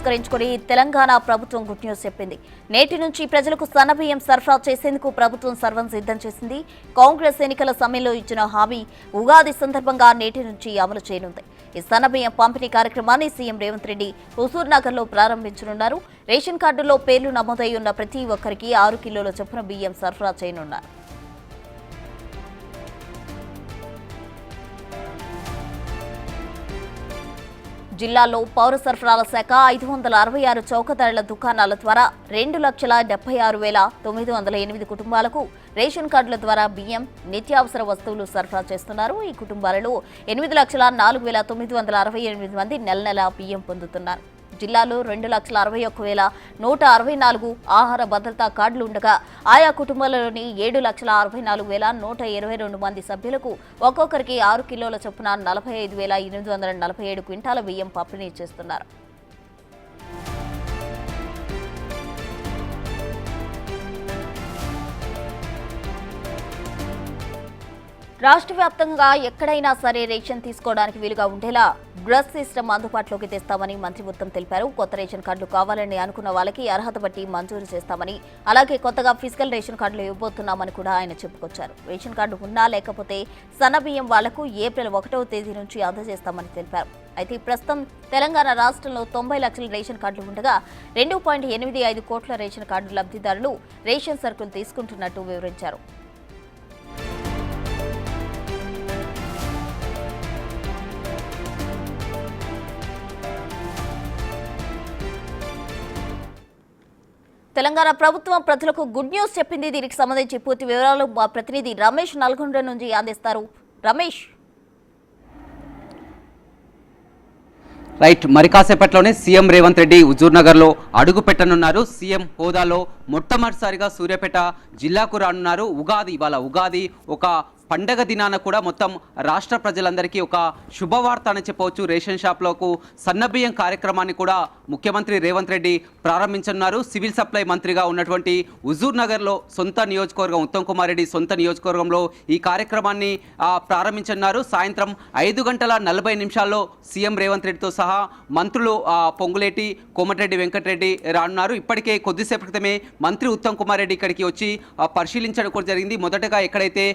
పురస్కరించుకుని తెలంగాణ ప్రభుత్వం good news చెప్పింది. నేటి నుంచి ప్రజలకు సన్నబియ్యం సరఫరా చేసేందుకు ప్రభుత్వం సర్వం సిద్ధం చేసింది. కాంగ్రెస్ ఎన్నికల సమయంలో ఇచ్చిన హామీ ఉగాది సందర్భంగా నేటి నుంచి అమలు చేయనుంది. ఈ సన్నబియ్యం పంపిణీ కార్యక్రమాన్ని సీఎం రేవంత్ రెడ్డి హుజూర్ నగర్ లో ప్రారంభించనున్నారు. రేషన్ కార్డుల్లో పేర్లు నమోదై ఉన్న ప్రతి ఒక్కరికి 6 కిలోల చొప్పున బియ్యం సరఫరా చేయనున్నారు. జిల్లాలో పౌర సరఫరాల శాఖ 566 చౌకధరల దుకాణాల ద్వారా 2,76,908 కుటుంబాలకు రేషన్ కార్డుల ద్వారా బియ్యం, నిత్యావసర వస్తువులు సరఫరా చేస్తున్నారు. ఈ కుటుంబాలలో 8,04,968 మంది నెల నెలా బియ్యం పొందుతున్నారు. జిల్లాలో 2,61,164 ఆహార భద్రతా కార్డులు ఉండగా ఆయా కుటుంబాలలోని 7,64,122 మంది సభ్యులకు ఒక్కొక్కరికి 6 కిలోల చొప్పున 45,847 క్వింటాల బియ్యం పంపిణీ చేస్తున్నారు. రాష్ట్ర వ్యాప్తంగా ఎక్కడైనా సరే రేషన్ తీసుకోవడానికి వీలుగా ఉండేలా డ్రెస్ సిస్టమ్ అందుబాటులోకి తెస్తామని మంత్రి ఉత్తమ్ తెలిపారు. కొత్త రేషన్ కార్డులు కావాలని అనుకున్న వాళ్ళకి అర్హత బట్టి మంజూరు చేస్తామని, అలాగే కొత్తగా ఫిజికల్ రేషన్ కార్డులు ఇవ్వబోతున్నామని కూడా ఆయన చెప్పుకొచ్చారు. రేషన్ కార్డు ఉన్నా లేకపోతే సన్నబియ్యం వాళ్లకు ఏప్రిల్ 1వ తేదీ నుంచి అందజేస్తామని తెలిపారు. అయితే ప్రస్తుతం తెలంగాణ రాష్ట్రంలో 90 లక్షల రేషన్ కార్డులు ఉండగా 2.85 కోట్ల రేషన్ కార్డు లబ్ధిదారులు రేషన్ సరుకులు తీసుకుంటున్నట్టు వివరించారు. తెలంగాణ ప్రభుత్వం ప్రజలకు గుడ్ న్యూస్ చెప్పింది. దీనికి సంబంధించి పూర్తి వివరాలు మా ప్రతినిధి రమేష్ నల్గొండ నుంచి అందిస్తారు. రమేష్, రైట్. మరి కాసేపట్లోనే సీఎం రేవంత్ రెడ్డి హుజూర్ నగర్లో అడుగు పెట్టనున్నారు. సీఎం హోదాలో మొట్టమొదటిసారిగా సూర్యాపేట జిల్లాకు రానున్నారు. ఇవాళ ఉగాది ఒక పండగ దినాన కూడా మొత్తం రాష్ట్ర ప్రజలందరికీ ఒక శుభవార్త అని చెప్పవచ్చు. రేషన్ షాప్లకు సన్నబియ్యం కార్యక్రమాన్ని కూడా ముఖ్యమంత్రి రేవంత్ రెడ్డి ప్రారంభించనున్నారు. సివిల్ సప్లై మంత్రిగా ఉన్నటువంటి హుజూర్ నగర్లో సొంత నియోజకవర్గం ఉత్తమ్ కుమార్ రెడ్డి సొంత నియోజకవర్గంలో ఈ కార్యక్రమాన్ని ప్రారంభించనున్నారు. సాయంత్రం 5:40 సీఎం రేవంత్ రెడ్డితో సహా మంత్రులు పొంగులేటి, కోమటిరెడ్డి వెంకటరెడ్డి రానున్నారు. ఇప్పటికే కొద్దిసేపటి క్రితమే మంత్రి ఉత్తమ్ కుమార్ రెడ్డి ఇక్కడికి వచ్చి పరిశీలించడం కూడా జరిగింది. మొదటగా ఎక్కడైతే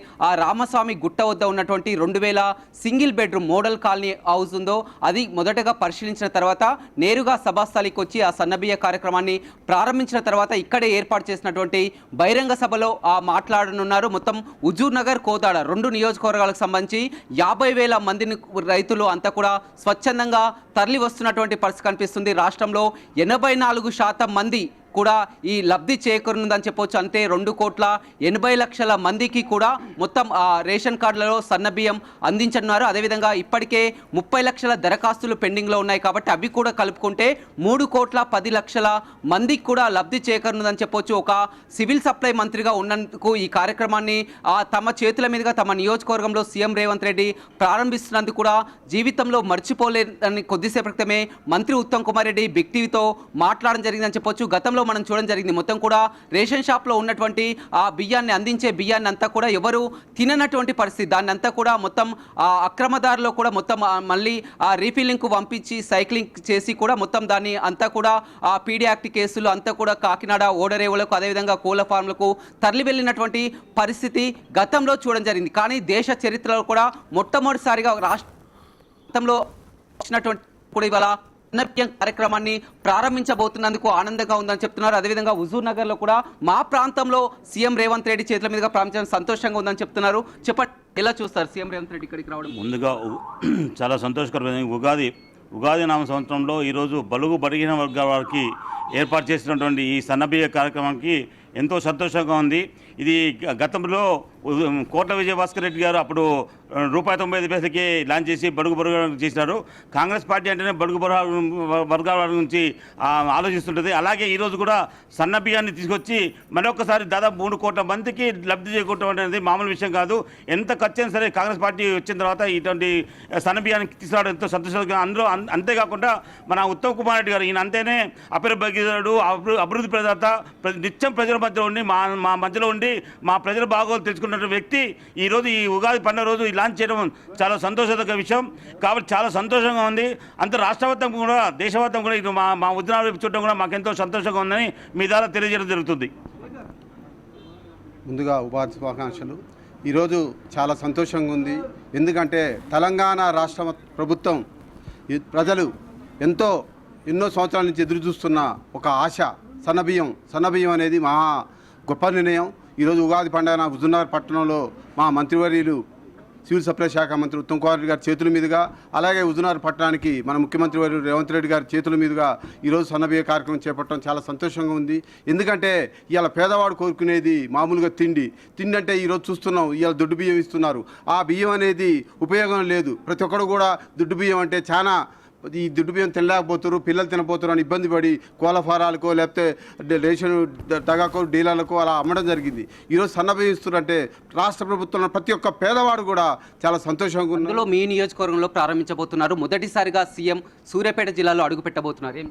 రామస్వామి గుట్ట వద్ద ఉన్నటువంటి 2000 single bedroom model colony house ఉందో అది మొదటగా పరిశీలించిన తర్వాత నేరుగా సభాస్థలికి వచ్చి ఆ సన్నబియ్య కార్యక్రమాన్ని ప్రారంభించిన తర్వాత ఇక్కడే ఏర్పాటు చేసినటువంటి బహిరంగ సభలో మాట్లాడనున్నారు. మొత్తం హుజూర్ నగర్, కోదాడ 2 నియోజకవర్గాలకు సంబంధించి 50,000 మందిని రైతులు అంతా కూడా స్వచ్ఛందంగా తరలి వస్తున్నటువంటి పరిస్థితి కనిపిస్తుంది. రాష్ట్రంలో 84% మంది కూడా ఈ లబ్ధి చేకూరుతుందని చెప్పవచ్చు. అంతే 2,80,00,000 మందికి కూడా మొత్తం రేషన్ కార్డులలో సన్నబియ్యం అందించనున్నారు. అదేవిధంగా ఇప్పటికే 30 లక్షల దరఖాస్తులు పెండింగ్లో ఉన్నాయి కాబట్టి అవి కూడా కలుపుకుంటే 3,10,00,000 మందికి కూడా లబ్ధి చేకూరుతుందని చెప్పవచ్చు. ఒక సివిల్ సప్లై మంత్రిగా ఉన్నందుకు ఈ కార్యక్రమాన్ని తమ చేతుల మీదుగా తమ నియోజకవర్గంలో సీఎం రేవంత్ రెడ్డి ప్రారంభిస్తున్నందుకు కూడా జీవితంలో మర్చిపోలేదని కొద్దిసేపటి క్రితమే మంత్రి ఉత్తమ్ కుమార్ రెడ్డి బిగ్ టీవీతో మాట్లాడడం జరిగిందని చెప్పొచ్చు. గతంలో మనం చూడడం జరిగింది. మొత్తం కూడా రేషన్ షాప్లో ఉన్నటువంటి ఆ బియ్యాన్ని అందించే బియ్యాన్ని అంతా కూడా ఎవరు తిననటువంటి పరిస్థితి. దాన్ని అంతా కూడా మొత్తం అక్రమదారులో కూడా మొత్తం మళ్ళీ రీఫిల్లింగ్కు పంపించి సైక్లింగ్ చేసి కూడా మొత్తం దాన్ని అంతా కూడా పీడీ యాక్ట్ కేసులు అంతా కూడా కాకినాడ ఓడరేవులకు అదేవిధంగా కోళ్ల ఫార్ములకు తరలి వెళ్ళినటువంటి పరిస్థితి గతంలో చూడడం జరిగింది. కానీ దేశ చరిత్రలో కూడా మొట్టమొదటిసారిగా రాష్ట్రంలో వచ్చినటువంటి కూడా ఇవాళ కార్యక్రమాన్ని ప్రారంభించబోతున్నందుకు ఆనందంగా ఉందని చెప్తున్నారు. అదేవిధంగా హుజూర్ నగర్ లో కూడా మా ప్రాంతంలో సీఎం రేవంత్ రెడ్డి చేతుల మీదుగా ప్రారంభించడం సంతోషంగా ఉందని చెప్తున్నారు. చెప్పండి, ఎలా చూస్తారు సీఎం రేవంత్ రెడ్డి ఇక్కడికి రావడం? ముందుగా చాలా సంతోషకరమైన ఉగాది నామ సంవత్సరంలో ఈరోజు బలుగు బలిగిన వర్గాల వారికి ఏర్పాటు చేసినటువంటి ఈ సన్నబియ్య కార్యక్రమానికి ఎంతో సంతోషంగా ఉంది. ఇది గతంలో కోట్ల విజయభాస్కర్ రెడ్డి గారు అప్పుడు ₹95 లాంచ్ చేసి బడుగు చేసినారు. కాంగ్రెస్ పార్టీ అంటేనే బడుగు వర్గాల గురించి ఆలోచిస్తుంటుంది. అలాగే ఈరోజు కూడా సన్న బియ్యాన్ని తీసుకొచ్చి మరొకసారి దాదాపు 3 కోట్ల మందికి లబ్ధి చేకూరడం అనేది మామూలు విషయం కాదు. ఎంత ఖర్చు అయినా సరే కాంగ్రెస్ పార్టీ వచ్చిన తర్వాత ఇటువంటి సన్న బియ్యాన్ని తీసుకురావడం ఎంతో సంతోషంగా. అందులో అంతేకాకుండా మన ఉత్తమ్ కుమార్ రెడ్డి గారు ఈయన అంతేనే అపరిభాగ్యుడు, అభివృద్ధి ప్రదాత, నిత్యం ప్రజల మధ్యలో ఉండి మా మధ్యలో ఉండి మా ప్రజల బాగోలు తెలుసుకున్న వ్యక్తి ఈరోజు ఈ ఉగాది పండుగ రోజు లాంచ్ చేయడం చాలా సంతోషదగ్గ విషయం. కాబట్టి చాలా సంతోషంగా ఉంది. అంత రాష్ట్రవ్యాప్తం కూడా దేశవ్యాప్తం కూడా ఇది మా ఉద్యమాలు చూడటం కూడా మాకెంతో సంతోషంగా ఉందని మీ ద్వారా తెలియజేయడం జరుగుతుంది. ముందుగా ఉపాధి శుభాకాంక్షలు. ఈరోజు చాలా సంతోషంగా ఉంది. ఎందుకంటే తెలంగాణ రాష్ట్ర ప్రభుత్వం ప్రజలు ఎన్నో సంవత్సరాల నుంచి ఎదురు చూస్తున్న ఒక ఆశ సన్నబియ్యం అనేది మహా గొప్ప నిర్ణయం. ఈరోజు ఉగాది పండుగన హుజూర్నగర్ పట్టణంలో మా మంత్రివర్యులు సివిల్ సప్లై శాఖ మంత్రి ఉత్తమ్ కుమార్ రెడ్డి గారి చేతుల మీదుగా, అలాగే హుజూర్నగర్ పట్టణానికి మన ముఖ్యమంత్రి వర్యులు రేవంత్ రెడ్డి గారి చేతుల మీదుగా ఈరోజు సన్నబియ్య కార్యక్రమం చేపట్టడం చాలా సంతోషంగా ఉంది. ఎందుకంటే ఇవాళ పేదవాడు కోరుకునేది మామూలుగా తిండి అంటే ఈరోజు చూస్తున్నాం ఇవాళ దొడ్డు బియ్యం ఇస్తున్నారు. ఆ బియ్యం అనేది ఉపయోగం లేదు. ప్రతి ఒక్కరు కూడా దొడ్డు బియ్యం అంటే చాలా ఈ దుడ్డు బియ్యం తినలేకపోతారు, పిల్లలు తినపోతారు అని ఇబ్బంది పడి కోళ్ళ ఫారాలకో లేకపోతే రేషన్ దగాకో డీలర్లకు అలా అమ్మడం జరిగింది. ఈరోజు సన్నబియ్యం ఇస్తున్నారంటే రాష్ట్ర ప్రభుత్వంలో ప్రతి ఒక్క పేదవాడు కూడా చాలా సంతోషంగా ఉన్నారు. ఇందులో మీ నియోజకవర్గంలో ప్రారంభించబోతున్నారు. మొదటిసారిగా సీఎం సూర్యాపేట జిల్లాలో అడుగుపెట్టబోతున్నారు.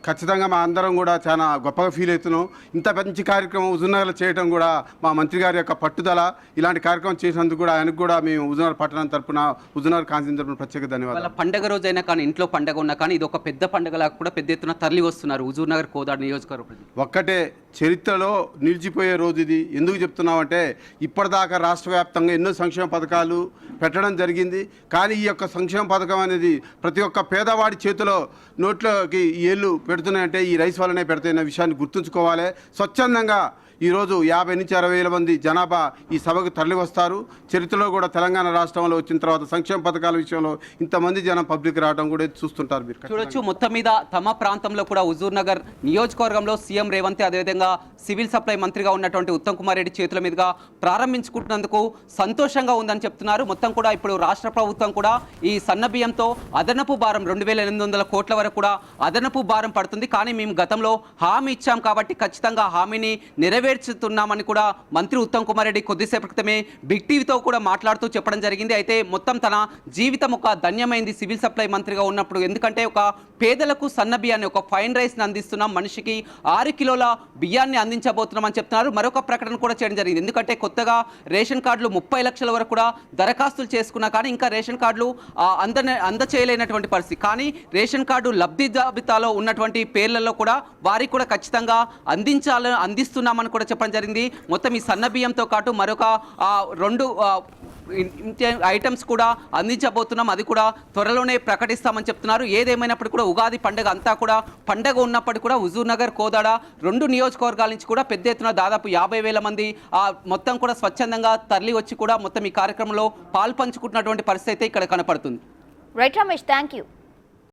ఖచ్చితంగా మా అందరం కూడా చాలా గొప్పగా ఫీల్ అవుతున్నాం. ఇంత మంచి కార్యక్రమం హుజూర్నగర్లో చేయడం కూడా మా మంత్రి గారి యొక్క పట్టుదల. ఇలాంటి కార్యక్రమం చేసినందుకు కూడా ఆయనకు కూడా మేము హుజూర్నగర్ పట్టణం తరపున హుజూర్నగర్ కాన్స్టిట్యూన్సీ తరపున ప్రత్యేక ధన్యవాదాలు. పండగ రోజైనా కానీ ఇంట్లో పండగ ఉన్నా కానీ ఇది ఒక పెద్ద పండగలా కూడా పెద్ద ఎత్తున తరలి వస్తున్నారు హుజూర్నగర్ కోదాడ నియోజకవర్గం. ఒక్కటే చరిత్రలో నిలిచిపోయే రోజు ఇది. ఎందుకు చెప్తున్నామంటే ఇప్పటిదాకా రాష్ట్ర వ్యాప్తంగా ఎన్నో సంక్షేమ పథకాలు పెట్టడం జరిగింది. కానీ ఈ యొక్క సంక్షేమ పథకం అనేది ప్రతి ఒక్క పేదవాడి చేతిలో నోట్లోకి ఏళ్ళు పెడుతున్నాయంటే ఈ రైస్ వల్లనే పెడుతున్న విషయాన్ని గుర్తుంచుకోవాలి. స్వచ్ఛందంగా ఈరోజు 50 నుంచి 60 వేల మంది జనాభా ఈ సభకు తరలి వస్తారు. చరిత్రలో కూడా తెలంగాణ రాష్ట్రంలో వచ్చిన తర్వాత సంక్షేమ పథకాల విషయంలో ఇంతమంది జనం పబ్లిక్ రావడం కూడా చూస్తుంటారు. మీరు చూడొచ్చు. మొత్తం మీద తమ ప్రాంతంలో కూడా హుజూర్నగర్ నియోజకవర్గంలో సీఎం రేవంత్ అదేవిధంగా సివిల్ సప్లై మంత్రిగా ఉన్నటువంటి ఉత్తమ్ కుమార్ రెడ్డి చేతుల మీదుగా ప్రారంభించుకుంటున్నందుకు సంతోషంగా ఉందని చెప్తున్నారు. మొత్తం కూడా ఇప్పుడు రాష్ట్ర ప్రభుత్వం కూడా ఈ సన్నబియ్యంతో అదనపు భారం 2800 కోట్ల వరకు కూడా అదనపు భారం పడుతుంది. కానీ మేము గతంలో హామీ ఇచ్చాం కాబట్టి ఖచ్చితంగా హామీని నెరవేర్చుతున్నామని కూడా మంత్రి ఉత్తమ్ కుమార్ రెడ్డి కొద్దిసేపటి క్రితమే బిగ్ టీవీతో కూడా మాట్లాడుతూ చెప్పడం జరిగింది. అయితే మొత్తం తన జీవితం ఒక ధన్యమైంది సివిల్ సప్లై మంత్రిగా ఉన్నప్పుడు. ఎందుకంటే ఒక పేదలకు సన్న బియ్యాన్ని ఒక ఫైన్ రైస్ని అందిస్తున్నాం, మనిషికి 6 కిలోల బియ్యాన్ని అందించబోతున్నామని చెప్తున్నారు. మరొక ప్రకటన కూడా చేయడం జరిగింది. ఎందుకంటే కొత్తగా రేషన్ కార్డులు 30 లక్షల వరకు కూడా దరఖాస్తులు చేసుకున్నా కానీ ఇంకా రేషన్ కార్డులు అందచేయలేనటువంటి పరిస్థితి. కానీ రేషన్ కార్డు లబ్ధి జాబితాలో ఉన్నటువంటి పేర్లలో కూడా వారికి కూడా ఖచ్చితంగా అందిస్తున్నామని కూడా చెప్పడం జరిగింది. మొత్తం ఈ సన్న బియ్యంతో పాటు మరొక 2 ఐటమ్స్ కూడా అందించబోతున్నాం, అది కూడా త్వరలోనే ప్రకటిస్తామని చెప్తున్నారు. ఏదేమైనప్పుడు కూడా ఉగాది పండుగ అంతా కూడా పండుగ ఉన్నప్పటికీ కూడా హుజూర్నగర్ కోదాడ 2 నియోజకవర్గాల నుంచి కూడా పెద్ద ఎత్తున దాదాపు 50,000 మంది మొత్తం కూడా స్వచ్ఛందంగా తరలి వచ్చి కూడా మొత్తం ఈ కార్యక్రమంలో పాల్పంచుకుంటున్నటువంటి పరిస్థితి అయితే ఇక్కడ కనపడుతుంది. Right Ramesh, thank you.